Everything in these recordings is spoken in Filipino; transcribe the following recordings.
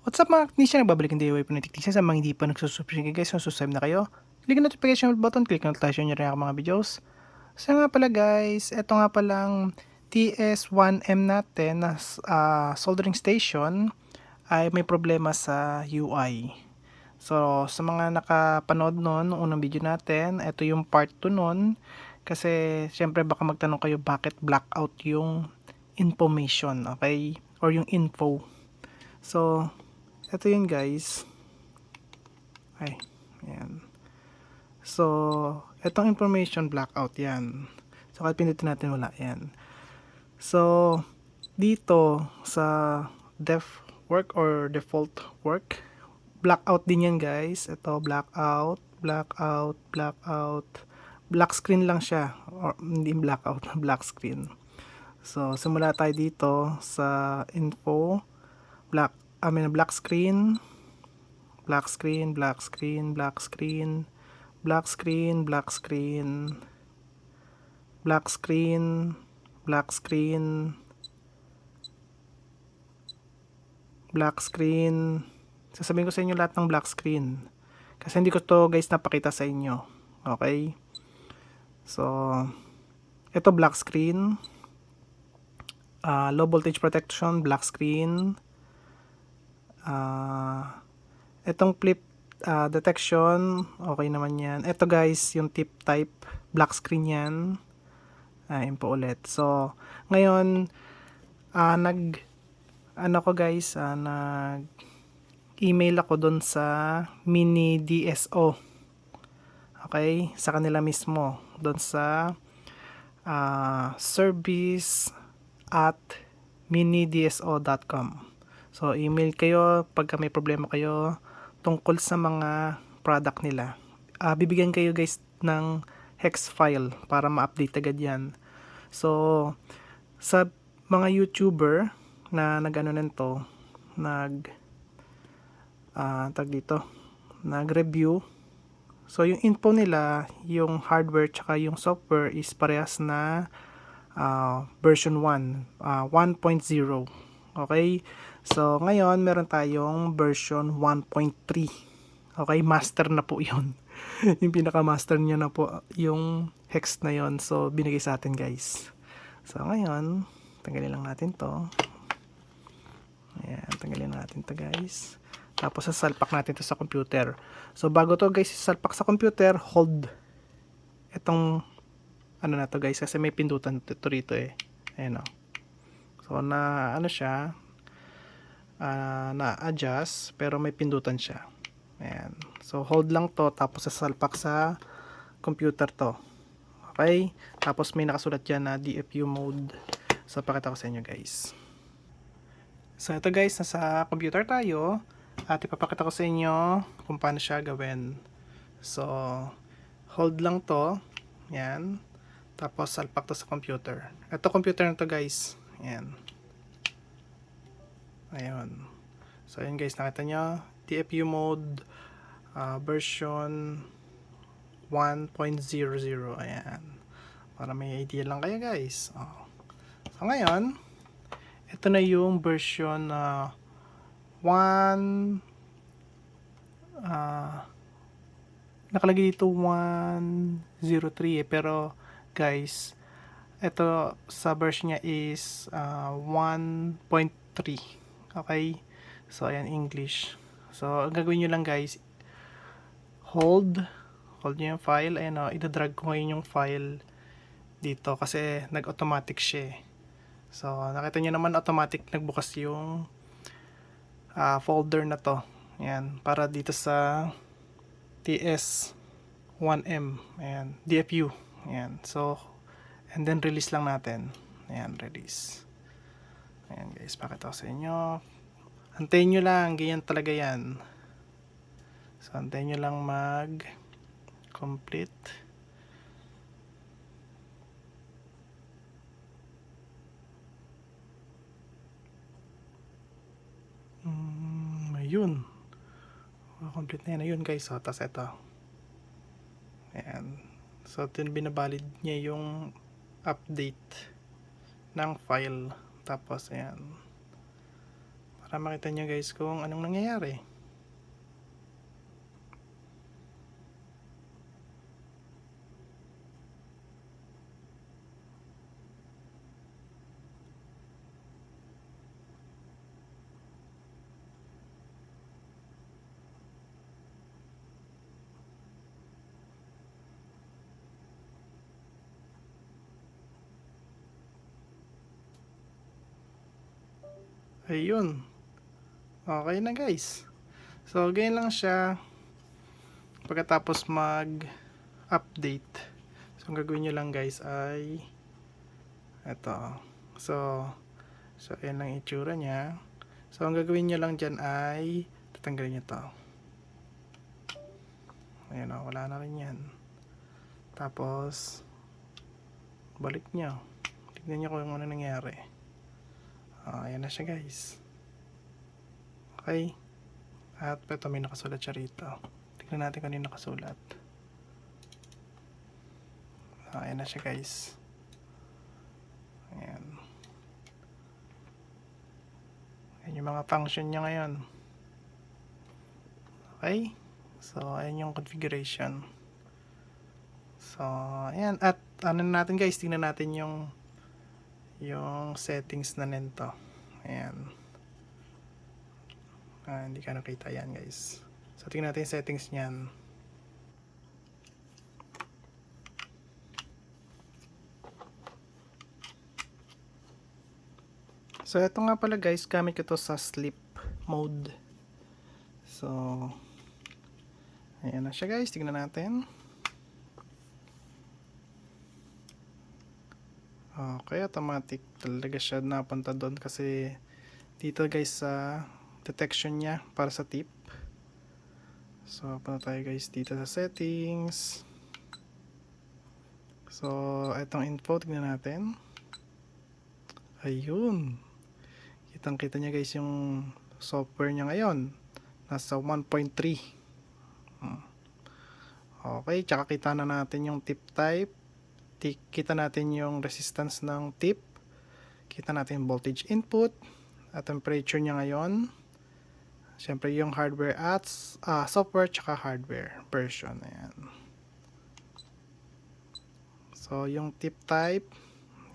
What's up mga technician? Nagbabalik ang DIY po ng technician. Sa mga hindi pa nagsusubscribe guys, subscribe na kayo. Click ang notification button, click ang notification nyo rin ako mga videos. So nga pala guys, ito nga palang TS1M natin na soldering station ay may problema sa UI. So sa mga nakapanood nun, unang video natin, ito yung part 2 nun. Kasi syempre baka magtanong kayo bakit blackout yung information, okay? Or yung info. So ito yun guys. Ay, ayan. So, itong information blackout yan. So, kahit pindutin natin wala yan. So, dito sa def work or default work, blackout din yan guys. Ito, blackout, blackout, blackout. Black screen lang siya. Or, hindi blackout, black screen. So, simula tayo dito sa info, black screen, black screen, black screen, black screen, black screen, black screen, black screen, black screen, black screen. Sasabihin ko sa inyo lahat ng black screen. Kasi hindi ko to guys napakita sa inyo. Okay? So, ito black screen. Low voltage protection, black screen. Itong flip detection, okay naman yan. Ito guys, yung tip type, black screen yan. Ayun po ulit. So, ngayon, nag-email ako doon sa mini DSO. Okay? Sa kanila mismo. Doon sa service at minidso.com. So, email kayo pagka may problema kayo tungkol sa mga product nila. Bibigyan kayo guys ng hex file para ma-update agad yan. So, sa mga YouTuber na nag-ano nito, nag-review. So, yung info nila, yung hardware tsaka yung software is parehas na version 1, 1.0. Okay? So, ngayon, meron tayong version 1.3. Okay? Master na po yun. Yung pinaka-master niya na po, yung hex na yon. So, binigay sa atin guys. So, ngayon, tanggalin lang natin to. Ayan, tanggalin natin to guys. Tapos, sasalpak natin to sa computer. So, bago to guys, sasalpak sa computer, hold itong ano na to guys, kasi may pindutan to rito eh. Ayan o. So, na ano siya, na-adjust, pero may pindutan siya. Ayan. So, hold lang to, tapos sasalpak sa computer to. Okay? Tapos may nakasulat dyan na DFU mode. So, pakita ko sa inyo guys. So, ito guys, nasa computer tayo. At ipapakita ko sa inyo kung paano siya gawin. So, hold lang to. Ayan. Tapos, salpak to sa computer. Ito computer na to guys. Ayan. Ayun. So, ayun guys, nakita nyo. DFU mode version 1.00. Ayan. Para may idea lang kayo guys. So, ngayon, ito na yung version 1 nakalagay dito 103 eh. Pero, guys, ito sa version niya is 1.3. Okay? So, ayan, English. So, ang gagawin nyo lang guys, hold nyo yung file. Ayan o, idadrag ko ngayon yung file dito kasi nag-automatic siya eh. So, nakita nyo naman automatic nagbukas yung folder na to. Ayan, para dito sa TS1M. Ayan, DFU. Ayan, so, and then release lang natin. Ayan, release. Ayan guys, pakita ko sa inyo. Antayin nyo lang, ganyan talaga yan. So, antayin nyo lang mag-complete. Ayun. Complete na yan. Ayun guys, so, tapos ito. Ayan. So, binabalid niya yung update ng file. Tapos, ayan. para makita nyo guys kung anong nangyayari. Ayun. Okay na guys. So, ganyan lang siya pagkatapos mag-update. So, ang gagawin nyo lang guys ay ito. So, ayan lang itsura niya. So, ang gagawin nyo lang dyan ay tatanggalin nyo to. Ayan o, wala na rin yan. Tapos, balik nyo. Tignan nyo kung ano nangyari. Ayan na siya guys. Okay. At ito may nakasulat siya rito. Tignan natin kung ano yung nakasulat. Ayan na siya guys. Ayan. Ayan yung mga function niya ngayon. Okay. So, ayan yung configuration. So, ayan. At ano natin guys, tingnan natin yung settings na nito. Ayan. Hindi ka nakita yan guys. So, tingnan natin yung settings niyan. So, ito nga pala guys, gamit ko to sa sleep mode. So, ayan na siya guys, tingnan natin. Okay, automatic talaga siya napunta doon kasi dito guys sa detection niya para sa tip. So, punta tayo guys dito sa settings. So, itong info, tingnan natin. Ayun. Kitang-kita niya guys yung software niya ngayon. Nasa 1.3. Okay, tsaka kita na natin yung tip type. Kita natin yung resistance ng tip. Kita natin yung voltage input. At temperature niya ngayon. Siyempre yung hardware at software tsaka hardware version. Ayan. So, yung tip type.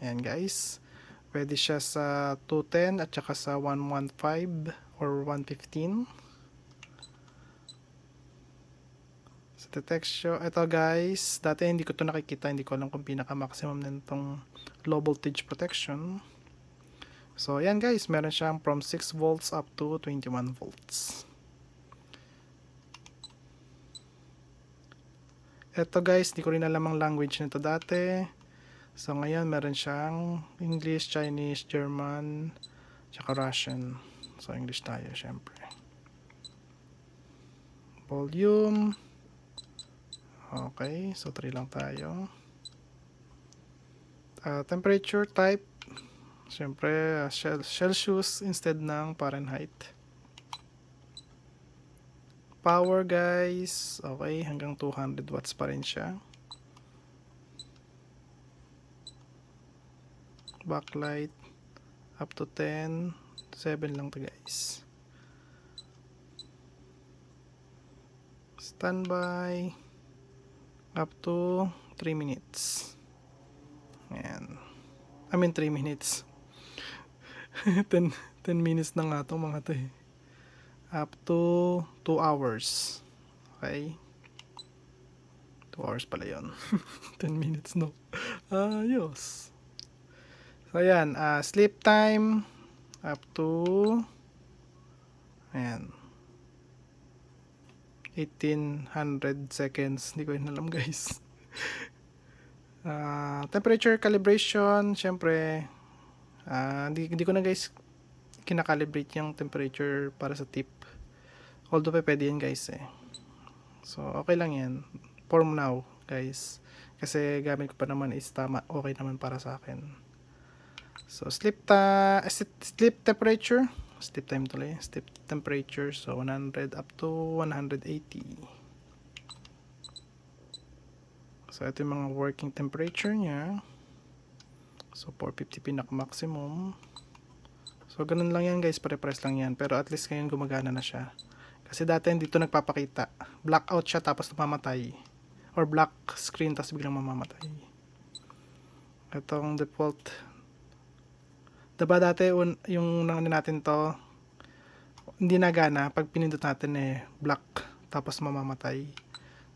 Ayan guys. Pwede siya sa 210 at saka sa 115 or 115. Sa detection, ito guys, dati hindi ko to nakikita, hindi ko alam kung pinaka maximum nitong low voltage protection. So ayan guys, meron siyang from 6 volts up to 21 volts. Ito guys, hindi ko rin alam ang language nito dati. So ngayon meron siyang English, Chinese, German, tsaka Russian. So English tayo syempre. Volume. Okay, so 3 lang tayo. Temperature type. Syempre Celsius instead ng Fahrenheit. Power guys, okay, hanggang 200 watts pa rin siya. Backlight up to 10, 7 lang to guys. Standby up to 3 minutes. Ayan. I mean 3 minutes. 10 minutes na nga itong mga to eh. Up to 2 hours. Okay. 2 hours pala yun. 10 minutes no. Ayos. So ayan. Sleep time up to ayan 1800 seconds. Hindi ko yun alam guys. Temperature calibration, syempre hindi ko na guys kinakalibrate yung temperature para sa tip. Although pwede yan guys eh. So okay lang yan for now guys. Kasi gamit ko pa naman is tama, okay naman para sa akin. So sleep temperature, sleep time tuloy, sleep temperature, so 100 up to 180. So ito yung mga working temperature niya. So 450 pinaka maximum. So So, ganun lang yan guys, pare-press lang yan. Pero at least ngayon gumagana na siya. Kasi dati hindi ito nagpapakita. Blackout siya tapos namamatay. Or black screen tapos biglang mamamatay. Itong default. Diba dati yung ano natin to, hindi nagana. Pag pinindot natin black tapos mamamatay.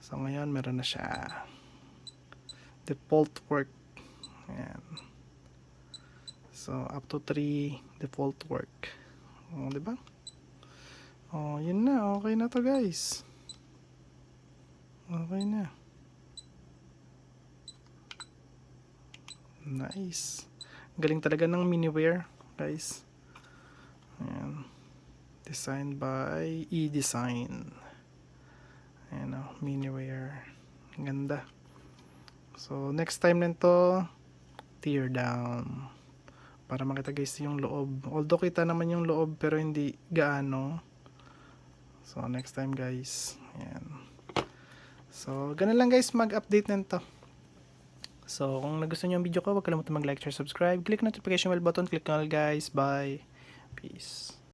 So ngayon meron na siya. Default work. Ayan. So up to 3 default work. O, diba? Oh, yun na. Okay na to guys. Okay na. Nice. Galing talaga ng Miniware, guys. Ayan. Designed by eDesign. Ayan o, Miniware. Ganda. So, next time nito, tear down. Para makita guys yung loob. Although kita naman yung loob, pero hindi gaano. So, next time guys. Ayan. So, ganun lang guys, mag-update nito. So, kung nagustuhan niyo ang video ko, huwag kalimutan mag-like, share, subscribe. Click notification bell button. Click na all guys. Bye. Peace.